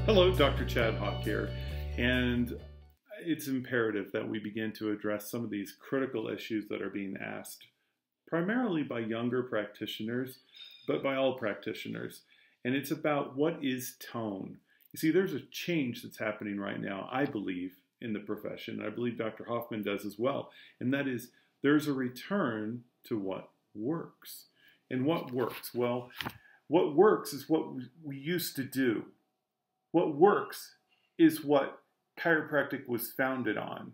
Hello, Dr. Chad Hawk here, and it's imperative that we begin to address some of these critical issues that are being asked, primarily by younger practitioners, but by all practitioners. And it's about what is tone. You see, there's a change that's happening right now, I believe, in the profession. I believe Dr. Hoffman does as well, and that is there's a return to what works. And what works? Well, what works is what we used to do. What works is what chiropractic was founded on.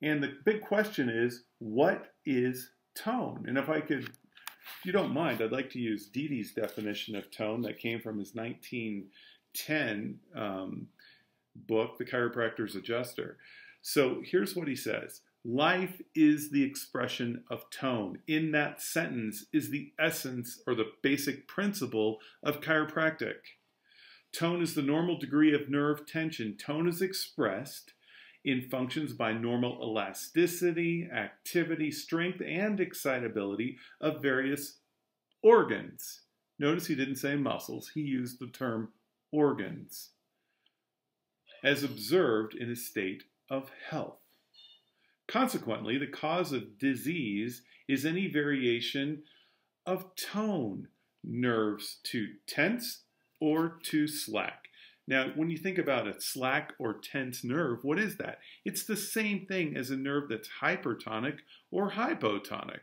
And the big question is, what is tone? And if you don't mind, I'd like to use Didi's definition of tone that came from his 1910 book, The Chiropractor's Adjuster. So here's what he says. Life is the expression of tone. In that sentence is the essence or the basic principle of chiropractic. Tone is the normal degree of nerve tension. Tone is expressed in functions by normal elasticity, activity, strength, and excitability of various organs. Notice he didn't say muscles. He used the term organs, as observed in a state of health. Consequently, the cause of disease is any variation of tone, nerves to tense or to slack. Now, when you think about a slack or tense nerve, what is that? It's the same thing as a nerve that's hypertonic or hypotonic.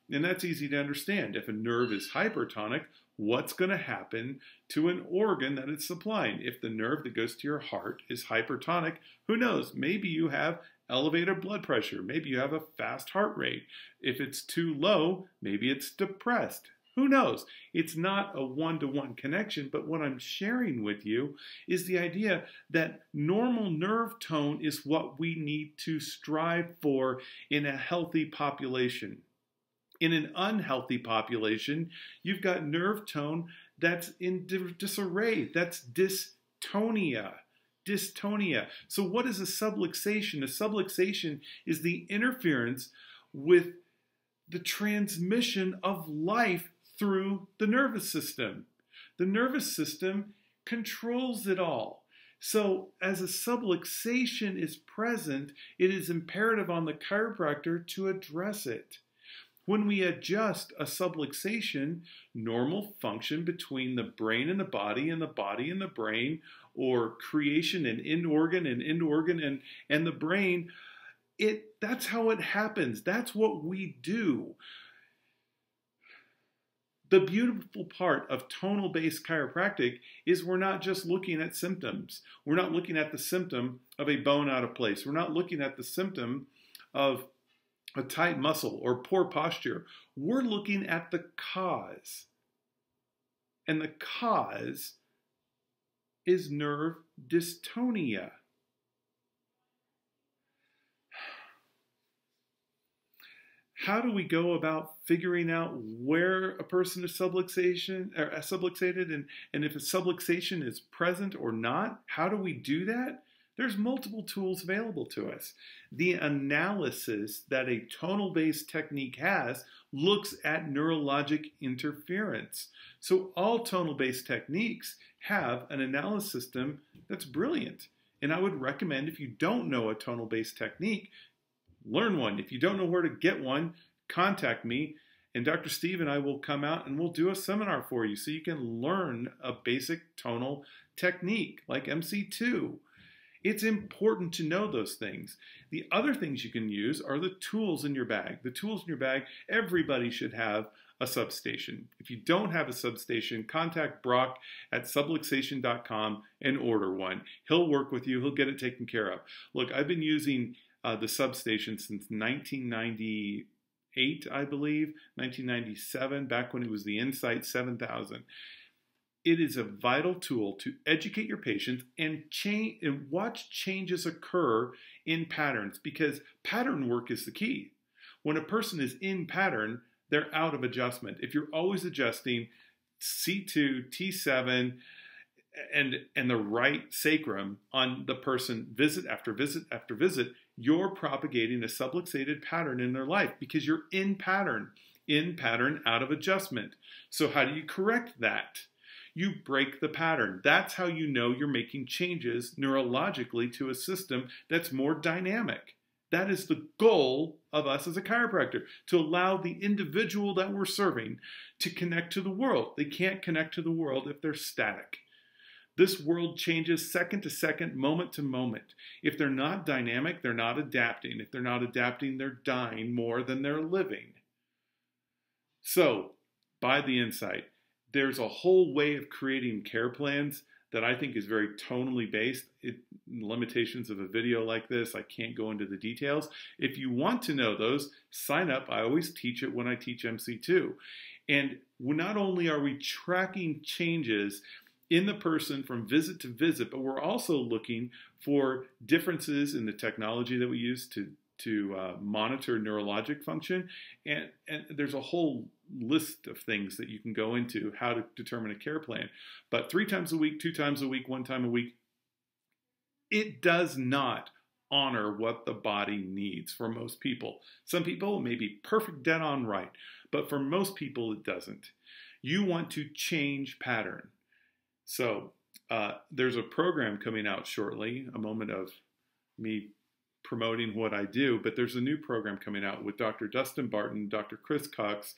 And that's easy to understand. If a nerve is hypertonic, what's going to happen to an organ that it's supplying? If the nerve that goes to your heart is hypertonic, who knows? Maybe you have elevated blood pressure. Maybe you have a fast heart rate. If it's too low, maybe it's depressed. Who knows? It's not a one-to-one connection, but what I'm sharing with you is the idea that normal nerve tone is what we need to strive for in a healthy population. In an unhealthy population, you've got nerve tone that's in disarray. That's dystonia. Dystonia. So what is a subluxation? A subluxation is the interference with the transmission of life through the nervous system. The nervous system controls it all. So as a subluxation is present, it is imperative on the chiropractor to address it. When we adjust a subluxation, normal function between the brain and the body and the brain, or creation and end organ and the brain, that's how it happens. That's what we do. The beautiful part of tonal-based chiropractic is we're not just looking at symptoms. We're not looking at the symptom of a bone out of place. We're not looking at the symptom of a tight muscle or poor posture. We're looking at the cause. And the cause is nerve dystonia. How do we go about figuring out where a person is subluxated and if a subluxation is present or not? How do we do that? There's multiple tools available to us. The analysis that a tonal-based technique has looks at neurologic interference. So all tonal-based techniques have an analysis system that's brilliant. And I would recommend, if you don't know a tonal-based technique, learn one. If you don't know where to get one, contact me, and Dr. Steve and I will come out and we'll do a seminar for you so you can learn a basic tonal technique like MC2. It's important to know those things. The other things you can use are the tools in your bag. The tools in your bag, everybody should have a substation. If you don't have a substation, contact Brock at subluxation.com and order one. He'll work with you. He'll get it taken care of. Look, I've been using the substation since 1998, I believe, 1997, back when it was the Insight 7000. It is a vital tool to educate your patients and watch changes occur in patterns, because pattern work is the key. When a person is in pattern, they're out of adjustment. If you're always adjusting C2, T7, and the right sacrum on the person visit after visit after visit, you're propagating a subluxated pattern in their life because you're in pattern, out of adjustment. So how do you correct that? You break the pattern. That's how you know you're making changes neurologically to a system that's more dynamic. That is the goal of us as a chiropractor, to allow the individual that we're serving to connect to the world. They can't connect to the world if they're static. This world changes second to second, moment to moment. If they're not dynamic, they're not adapting. If they're not adapting, they're dying more than they're living. So, by the insight, there's a whole way of creating care plans that I think is very tonally based. Limitations of a video like this, I can't go into the details. If you want to know those, sign up. I always teach it when I teach MC2. And not only are we tracking changes in the person from visit to visit, but we're also looking for differences in the technology that we use to monitor neurologic function. And there's a whole list of things that you can go into how to determine a care plan. But 3 times a week, 2 times a week, 1 time a week, it does not honor what the body needs for most people. Some people may be perfect, dead on right, but for most people it doesn't. You want to change pattern. So there's a program coming out shortly, a moment of me promoting what I do, but there's a new program coming out with Dr. Dustin Barton, Dr. Chris Cox,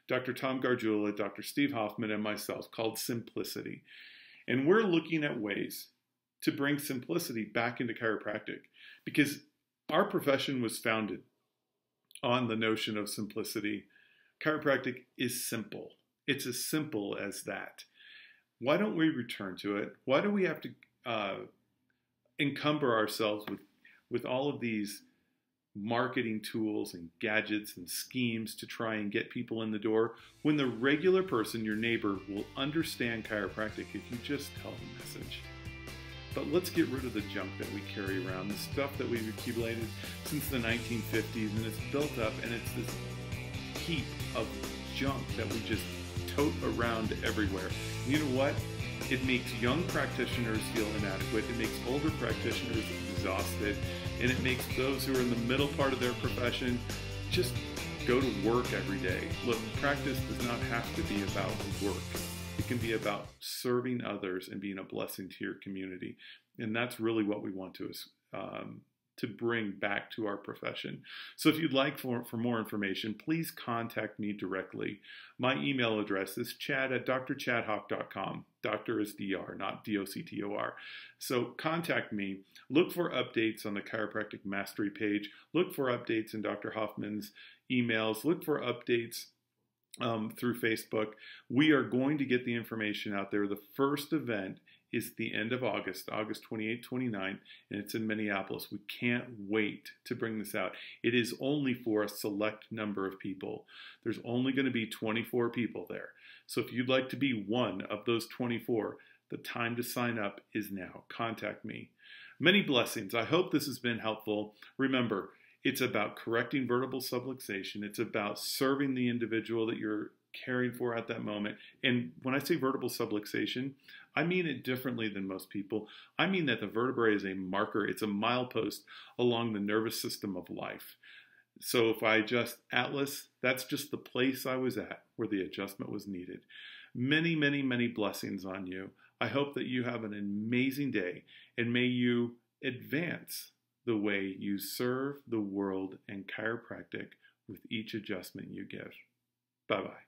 Dr. Tom Gargiula, Dr. Steve Hoffman, and myself, called Simplicity. And we're looking at ways to bring simplicity back into chiropractic, because our profession was founded on the notion of simplicity. Chiropractic is simple. It's as simple as that. Why don't we return to it? Why do we have to encumber ourselves with all of these marketing tools and gadgets and schemes to try and get people in the door, when the regular person, your neighbor, will understand chiropractic if you just tell the message? But let's get rid of the junk that we carry around, the stuff that we've accumulated since the 1950s, and it's built up, and it's this heap of junk that we just tote around everywhere. And you know what? It makes young practitioners feel inadequate. It makes older practitioners exhausted. And it makes those who are in the middle part of their profession just go to work every day. Look, practice does not have to be about work. It can be about serving others and being a blessing to your community. And that's really what we want to bring back to our profession. So if you'd like for more information, please contact me directly. My email address is chad@drchadhawk.com. Doctor is DR, not DOCTOR. So contact me. Look for updates on the Chiropractic Mastery page. Look for updates in Dr. Hoffman's emails. Look for updates through Facebook. We are going to get the information out there. The first event is the end of August, August 28, 29, and it's in Minneapolis. We can't wait to bring this out. It is only for a select number of people. There's only going to be 24 people there. So if you'd like to be one of those 24, the time to sign up is now. Contact me. Many blessings. I hope this has been helpful. Remember, it's about correcting vertebral subluxation. It's about serving the individual that you're caring for at that moment. And when I say vertebral subluxation, I mean it differently than most people. I mean that the vertebrae is a marker. It's a milepost along the nervous system of life. So if I adjust atlas, that's just the place I was at where the adjustment was needed. Many, many, many blessings on you. I hope that you have an amazing day, and may you advance the way you serve the world and chiropractic with each adjustment you give. Bye-bye.